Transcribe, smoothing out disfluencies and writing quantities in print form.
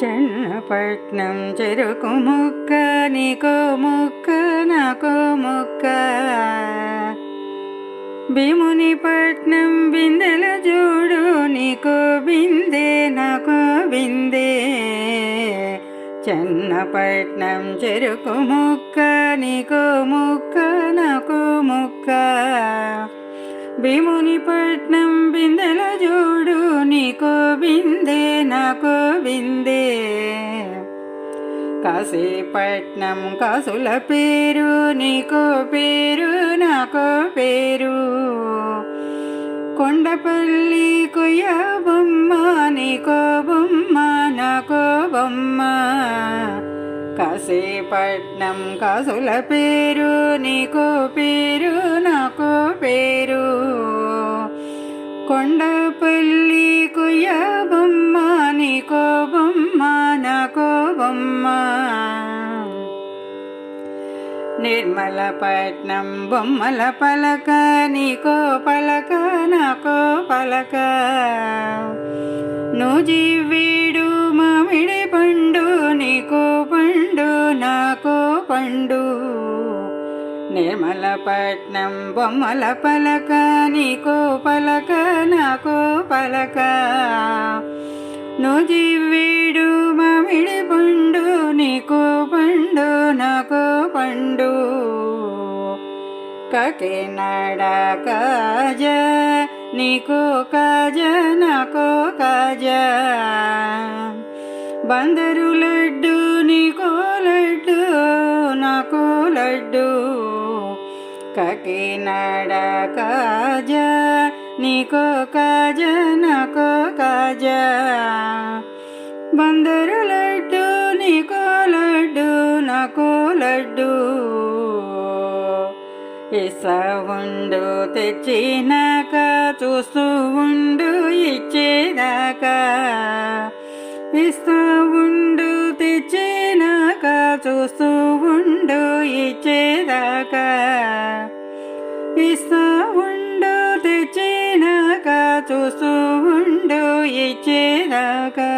చెన్నపట్నం చెరుకు ముక్క నీకో ముక్క నాకో ముక్క భీమునిపట్నం బిందెల జోడు నీకో బిందె నాకో బిందె చెన్నపట్నం చెరుకు ముక్క నీకో ముక్క నాకో ముక్క భీమునిపట్నం బిందెల జోడు నీకో బిందె నాకో బిందె కాశీపట్నం కాసుల పేరు నీకో పేరు నాకో పేరు కొండపల్లి కొయ్య బొమ్మ నీకో బొమ్మ నాకో బొమ్మ కాశీపట్నం కాసుల పేరు నీకో పేరు నాకో పేరు కొండపల్లి కొయ్య బొమ్మ నీకో బొమ్మ నాకో బొమ్మ నిర్మలపట్నం బొమ్మల పలక నీకో పలక నాకో పలక నూజివీడు మామిడి పండు నీకో పండు నాకో పండు నిర్మలపట్నం బొమ్మల పలక నీకో పలక నాకో పలక నూజివీడు మామిడి పండు నీకో పండు నాకో పండు కాకినాడ కాజ నీకో కాజ నాకో కాజ బందరు లడ్డు నీకో లడ్డు నాకో లడ్డు కాకినాడ కాజ నీకో కాజ నాకో కాజ బందరు లడ్డు నీకో లడ్డు నాకో లడ్డు ఇస్తా ఉండు తెచ్చినాక చూస్తూ ఉండు ఇచ్చేదాకా ఇస్తా ఉండు తెచ్చినాక చూస్తూ ఉండు ఇచ్చేదాకా ఇస్తా ఉండు తెచ్చినాక చూస్తూ ఉండు ఇచ్చేదాకా